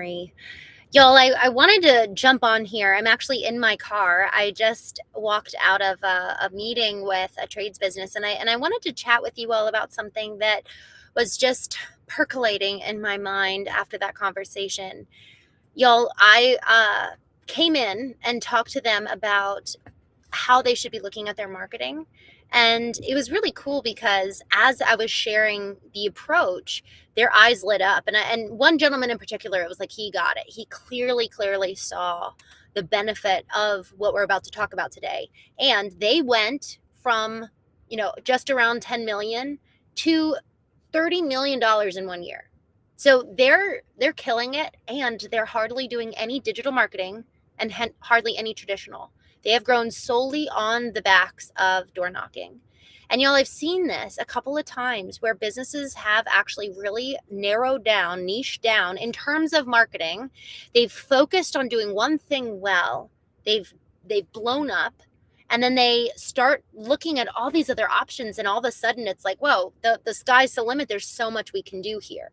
Mary. Y'all, I wanted to jump on here. I'm actually in my car. I just walked out of a meeting with a trades business, and I wanted to chat with you all about something that was just percolating in my mind after that conversation. Y'all, I came in and talked to them about how they should be looking at their marketing. And it was really cool because as I was sharing the approach, their eyes lit up. And one gentleman in particular, it was like he got it. He clearly saw the benefit of what we're about to talk about today. And they went from, just around 10 million to $30 million in 1 year. So they're killing it, and they're hardly doing any digital marketing and hardly any traditional. They have grown solely on the backs of door knocking. And y'all, I've seen this a couple of times where businesses have actually really narrowed down, niched down in terms of marketing. They've focused on doing one thing well. They've blown up, and then they start looking at all these other options, and all of a sudden it's like, whoa, the sky's the limit. There's so much we can do here.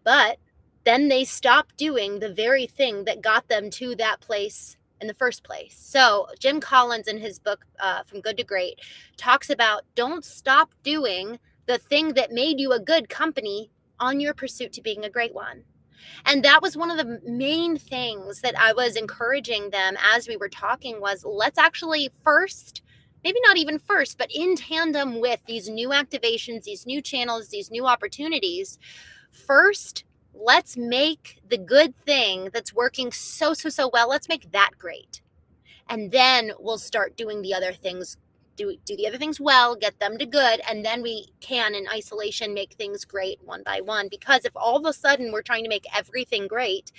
But then they stop doing the very thing that got them to that place in the first place. So Jim Collins, in his book, From Good to Great, talks about don't stop doing the thing that made you a good company on your pursuit to being a great one. And that was one of the main things that I was encouraging them as we were talking was, let's actually first, maybe not even first, but in tandem with these new activations, these new channels, these new opportunities, first, let's make the good thing that's working so well, let's make that great. And then we'll start doing the other things, do the other things well, get them to good, and then we can, in isolation, make things great one by one. Because if all of a sudden we're trying to make everything great,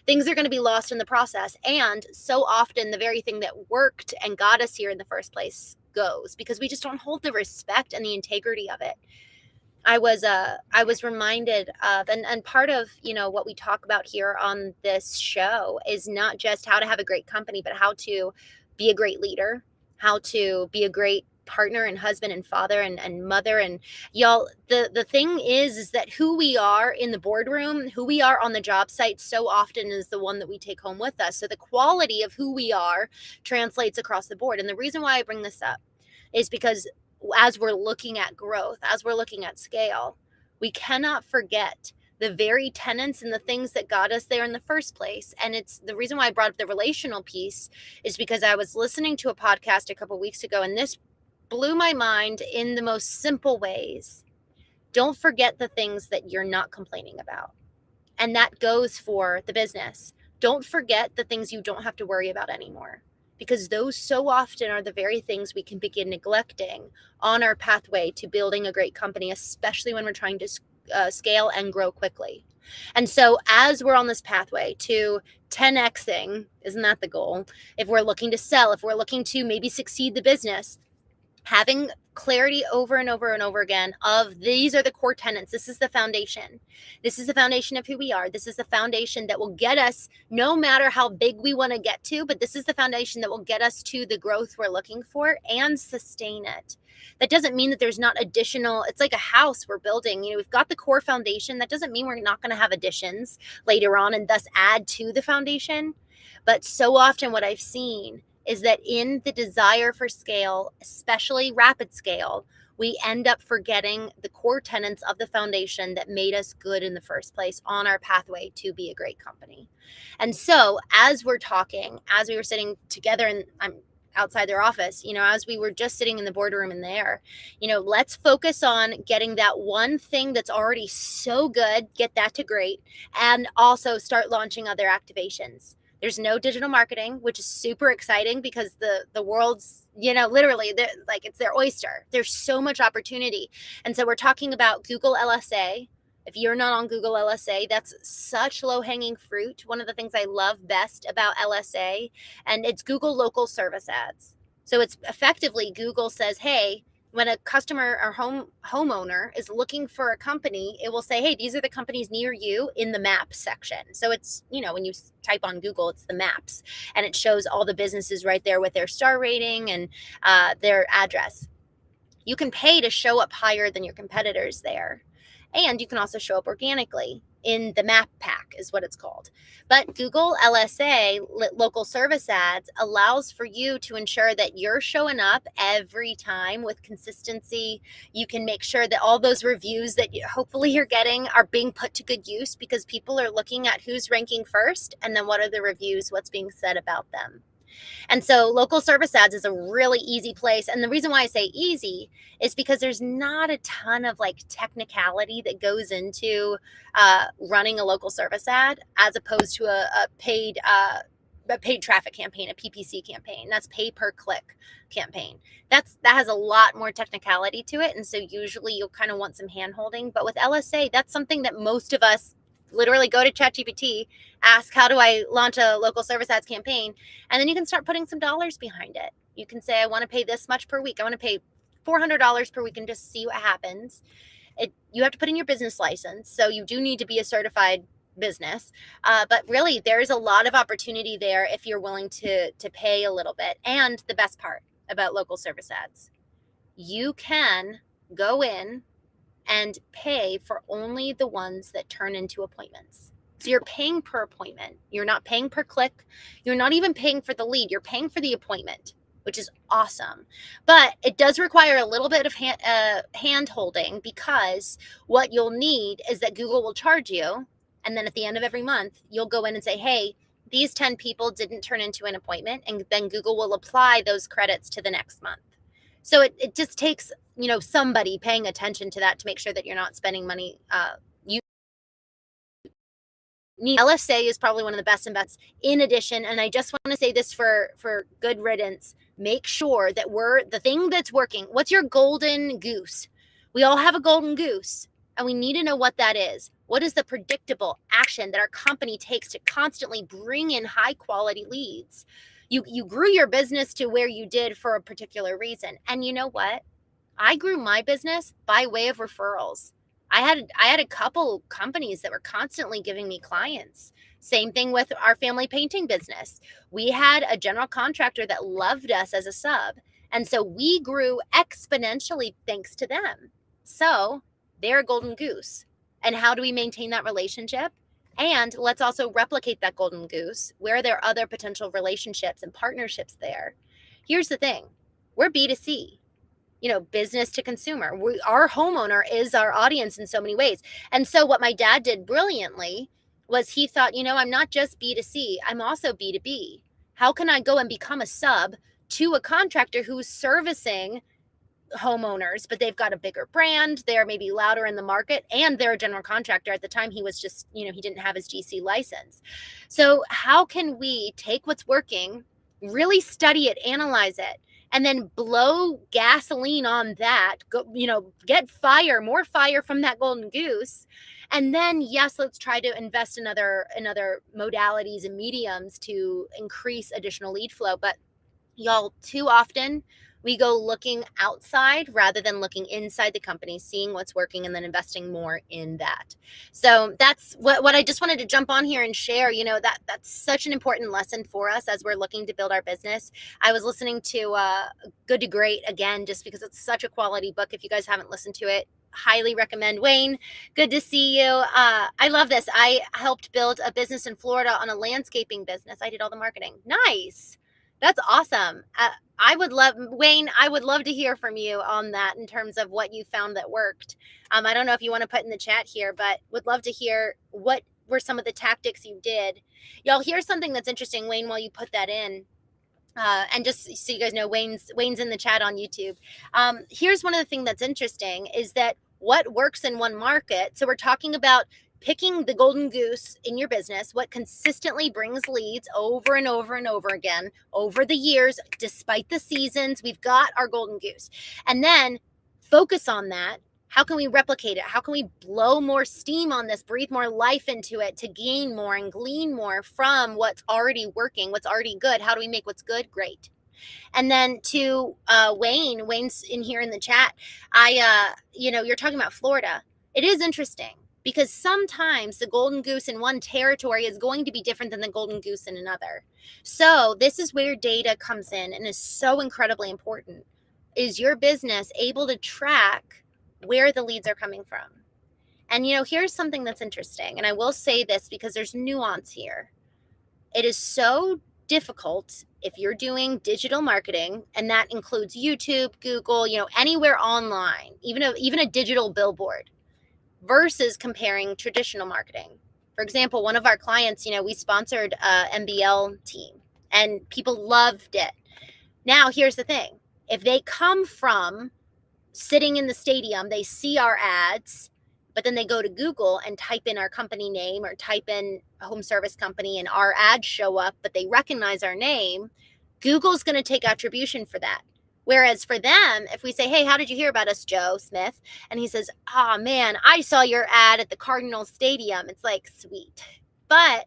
things are going to be lost in the process. And so often the very thing that worked and got us here in the first place goes, because we just don't hold the respect and the integrity of it. I was reminded of, and part of, what we talk about here on this show is not just how to have a great company, but how to be a great leader, how to be a great partner and husband and father and mother. And y'all, the thing is that who we are in the boardroom, who we are on the job site so often is the one that we take home with us. So the quality of who we are translates across the board. And the reason why I bring this up is because as we're looking at growth, as we're looking at scale, we cannot forget the very tenets and the things that got us there in the first place. And it's the reason why I brought up the relational piece is because I was listening to a podcast a couple weeks ago, and this blew my mind in the most simple ways. Don't forget the things that you're not complaining about. And that goes for the business. Don't forget the things you don't have to worry about anymore, because those so often are the very things we can begin neglecting on our pathway to building a great company, especially when we're trying to scale and grow quickly. And so as we're on this pathway to 10xing, isn't that the goal? If we're looking to sell, if we're looking to maybe succeed the business, having clarity over and over and over again of these are the core tenets. This is the foundation. This is the foundation of who we are. This is the foundation that will get us no matter how big we want to get to, but this is the foundation that will get us to the growth we're looking for and sustain it. That doesn't mean that there's not additional, it's like a house we're building. We've got the core foundation. That doesn't mean we're not going to have additions later on and thus add to the foundation. But so often what I've seen is that in the desire for scale, especially rapid scale, we end up forgetting the core tenets of the foundation that made us good in the first place on our pathway to be a great company. And so as we're talking, as we were sitting together, and I'm outside their office, as we were just sitting in the boardroom in there, let's focus on getting that one thing that's already so good, get that to great, and also start launching other activations. There's no digital marketing, which is super exciting because the world's, literally, like it's their oyster. There's so much opportunity. And so we're talking about Google LSA. If you're not on Google LSA, that's such low-hanging fruit. One of the things I love best about LSA, and it's Google Local Service Ads. So it's effectively Google says, hey, when a customer or homeowner is looking for a company, it will say, hey, these are the companies near you in the maps section. So it's, when you type on Google, it's the maps, and it shows all the businesses right there with their star rating and their address. You can pay to show up higher than your competitors there. And you can also show up organically. in the map pack is what it's called. But Google LSA, local service ads, allows for you to ensure that you're showing up every time with consistency. You can make sure that all those reviews that hopefully you're getting are being put to good use, because people are looking at who's ranking first and then what are the reviews, what's being said about them. And so local service ads is a really easy place. And the reason why I say easy is because there's not a ton of like technicality that goes into running a local service ad, as opposed to a paid traffic campaign, a PPC campaign. That's pay per click campaign. That has a lot more technicality to it. And so usually you'll kind of want some hand holding. But with LSA, that's something that most of us literally go to ChatGPT, ask, how do I launch a local service ads campaign? And then you can start putting some dollars behind it. You can say, I want to pay this much per week. I want to pay $400 per week and just see what happens. You have to put in your business license. So you do need to be a certified business. But really, there's a lot of opportunity there if you're willing to pay a little bit. And the best part about local service ads, you can go in and pay for only the ones that turn into appointments. So you're paying per appointment. You're not paying per click. You're not even paying for the lead. You're paying for the appointment, which is awesome. But it does require a little bit of hand holding, because what you'll need is that Google will charge you. And then at the end of every month, you'll go in and say, hey, these 10 people didn't turn into an appointment. And then Google will apply those credits to the next month. So it just takes, somebody paying attention to that to make sure that you're not spending money. LSA is probably one of the best investments. In addition, and I just want to say this for good riddance, make sure that the thing that's working. What's your golden goose? We all have a golden goose, and we need to know what that is. What is the predictable action that our company takes to constantly bring in high quality leads? You grew your business to where you did for a particular reason. And you know what? I grew my business by way of referrals. I had a couple companies that were constantly giving me clients. Same thing with our family painting business. We had a general contractor that loved us as a sub. And so we grew exponentially thanks to them. So they're a golden goose. And how do we maintain that relationship? And let's also replicate that golden goose. Where there are other potential relationships and partnerships there. Here's the thing. We're B2C, business to consumer. Our homeowner is our audience in so many ways. And so what my dad did brilliantly was he thought, I'm not just B2C, I'm also B2B. How can I go and become a sub to a contractor who's servicing homeowners, but they've got a bigger brand, they're maybe louder in the market, and they're a general contractor. At the time, he was just, he didn't have his GC license. So how can we take what's working, really study it, analyze it, and then blow gasoline on that, get more fire from that golden goose. And then, yes, let's try to invest in other modalities and mediums to increase additional lead flow. But y'all, too often we go looking outside rather than looking inside the company, seeing what's working and then investing more in that. So that's what I just wanted to jump on here and share. That's such an important lesson for us as we're looking to build our business. I was listening to Good to Great again, just because it's such a quality book. If you guys haven't listened to it, highly recommend. Wayne, good to see you. I love this. I helped build a business in Florida on a landscaping business. I did all the marketing. Nice. That's awesome. Wayne, I would love to hear from you on that in terms of what you found that worked. I don't know if you want to put in the chat here, but would love to hear what were some of the tactics you did. Y'all, here's something that's interesting, Wayne, while you put that in. And just so you guys know, Wayne's in the chat on YouTube. Here's one of the things that's interesting is that what works in one market. So we're talking about picking the golden goose in your business, what consistently brings leads over and over and over again over the years, despite the seasons. We've got our golden goose. And then focus on that. How can we replicate it? How can we blow more steam on this, breathe more life into it to gain more and glean more from what's already working, what's already good? How do we make what's good great? And then to Wayne's in here in the chat. You're talking about Florida. It is interesting because sometimes the golden goose in one territory is going to be different than the golden goose in another. So this is where data comes in and is so incredibly important. Is your business able to track where the leads are coming from? And, here's something that's interesting. And I will say this because there's nuance here. It is so difficult if you're doing digital marketing, and that includes YouTube, Google, anywhere online, even a digital billboard, versus comparing traditional marketing. For example, one of our clients, we sponsored a MBL team and people loved it. Now, here's the thing. If they come from sitting in the stadium, they see our ads, but then they go to Google and type in our company name or type in home service company and our ads show up, but they recognize our name, Google's going to take attribution for that. Whereas for them, if we say, hey, how did you hear about us, Joe Smith? And he says, oh man, I saw your ad at the Cardinal Stadium. It's like, sweet. But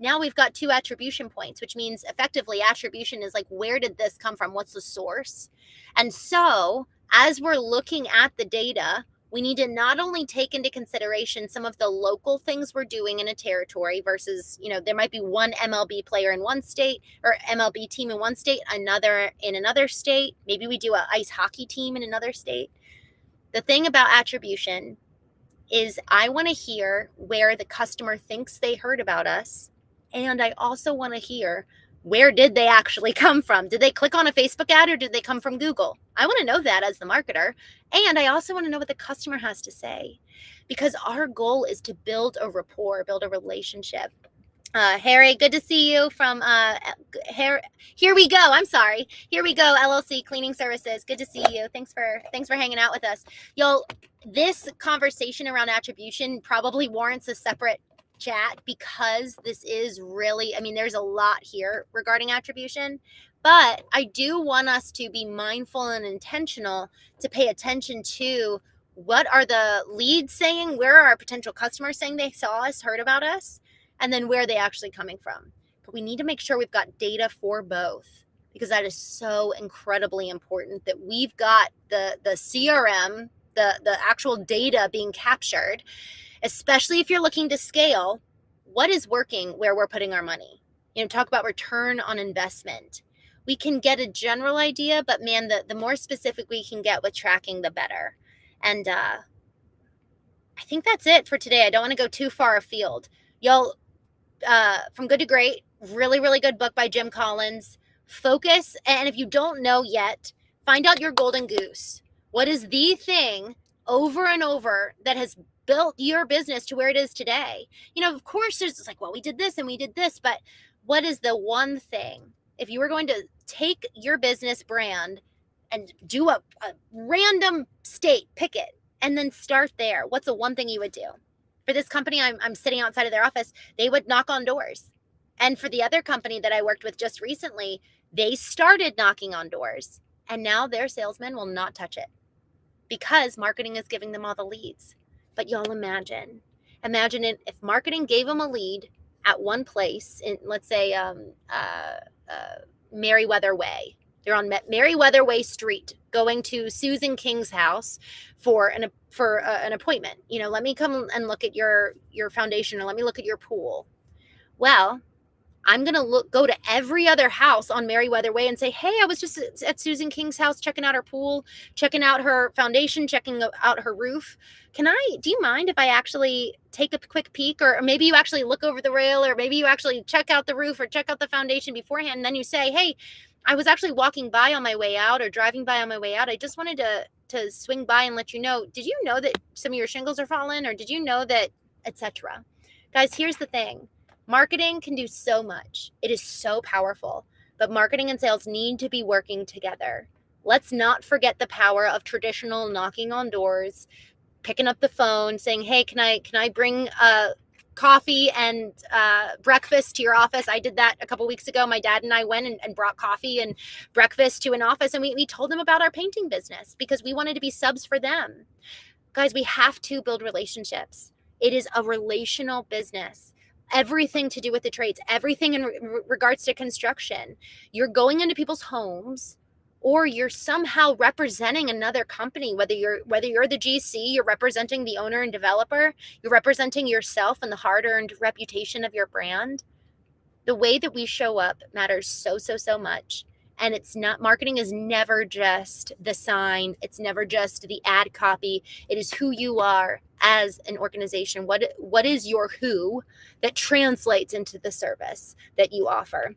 now we've got 2 attribution points, which means effectively attribution is like, where did this come from? What's the source? And so as we're looking at the data, we need to not only take into consideration some of the local things we're doing in a territory versus, there might be one MLB player in one state or MLB team in one state, another in another state. Maybe we do an ice hockey team in another state. The thing about attribution is I want to hear where the customer thinks they heard about us. And I also want to hear, where did they actually come from? Did they click on a Facebook ad or did they come from Google? I want to know that as the marketer. And I also want to know what the customer has to say, because our goal is to build a rapport, build a relationship. Harry, good to see you from Here We Go. I'm sorry. Here We Go, LLC Cleaning Services. Good to see you. Thanks for hanging out with us. This conversation around attribution probably warrants a separate chat, because this is really, there's a lot here regarding attribution, but I do want us to be mindful and intentional to pay attention to what are the leads saying, where are our potential customers saying they saw us, heard about us, and then where are they actually coming from. But we need to make sure we've got data for both, because that is so incredibly important, that we've got the CRM, the actual data being captured, especially if you're looking to scale. What is working where we're putting our money? Talk about return on investment. We can get a general idea, but man, the more specific we can get with tracking, the better. And I think that's it for today. I don't want to go too far afield. Y'all, From Good to Great, really, really good book by Jim Collins. Focus, and if you don't know yet, find out your golden goose. What is the thing over and over that has built your business to where it is today? Of course, there's like, well, we did this and we did this, but what is the one thing? If you were going to take your business brand and do a random state, pick it, and then start there, what's the one thing you would do? For this company, I'm sitting outside of their office, they would knock on doors. And for the other company that I worked with just recently, they started knocking on doors, and now their salesmen will not touch it because marketing is giving them all the leads. But y'all imagine it, if marketing gave them a lead at one place in, let's say, Merriweather Way. They're on Merriweather Way Street, going to Susan King's house for an appointment. Let me come and look at your foundation, or let me look at your pool. Well, I'm going to go to every other house on Merriweather Way and say, hey, I was just at Susan King's house, checking out her pool, checking out her foundation, checking out her roof. Do you mind if I actually take a quick peek? Or maybe you actually look over the rail, or maybe you actually check out the roof or check out the foundation beforehand. And then you say, hey, I was actually walking by on my way out or driving by on my way out. I just wanted to swing by and let you know, did you know that some of your shingles are falling? Or did you know that, etc. Guys, here's the thing. Marketing can do so much. It is so powerful, but marketing and sales need to be working together. Let's not forget the power of traditional knocking on doors, picking up the phone, saying, hey, can I bring coffee and breakfast to your office? I did that a couple weeks ago. My dad and I went and brought coffee and breakfast to an office, and we told them about our painting business because we wanted to be subs for them. Guys, we have to build relationships. It is a relational business. Everything to do with the trades, everything in regards to construction. You're going into people's homes, or you're somehow representing another company, whether you're the GC, you're representing the owner and developer, you're representing yourself and the hard-earned reputation of your brand. The way that we show up matters so, so, so much. And it's not, marketing is never just the sign, it's never just the ad copy. It is who you are as an organization. What is your who that translates into the service that you offer?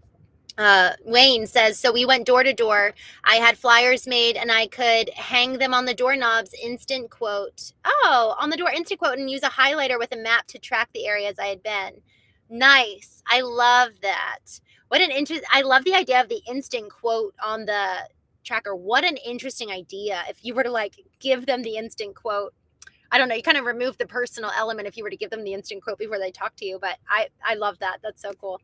Wayne says, so we went door to door. I had flyers made and I could hang them on the doorknobs, instant quote. Oh, on the door, instant quote, and use a highlighter with a map to track the areas I had been. Nice. I love that. What an I love the idea of the instant quote on the tracker. What an interesting idea. If you were to like give them the instant quote, I don't know, you kind of remove the personal element if you were to give them the instant quote before they talk to you, but I love that. That's so cool.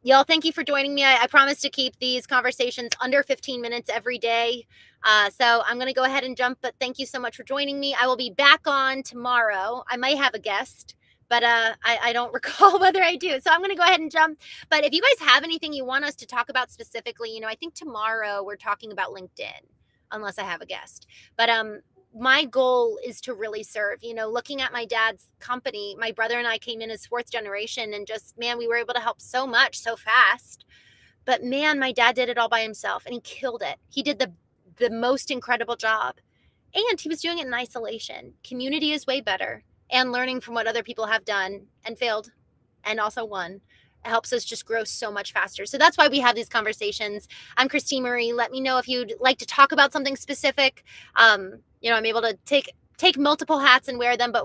Y'all, thank you for joining me. I promise to keep these conversations under 15 minutes every day. So I'm going to go ahead and jump, but thank you so much for joining me. I will be back on tomorrow. I might have a guest, but I don't recall whether I do. So I'm going to go ahead and jump. But if you guys have anything you want us to talk about specifically, I think tomorrow we're talking about LinkedIn, unless I have a guest. But my goal is to really serve, looking at my dad's company. My brother and I came in as fourth generation, and just, man, we were able to help so much so fast. But man, my dad did it all by himself and he killed it. He did the most incredible job, and he was doing it in isolation. Community is way better, and learning from what other people have done and failed and also won helps us just grow so much faster. So that's why we have these conversations. I'm Christine Marie. Let me know if you'd like to talk about something specific. I'm able to take multiple hats and wear them, but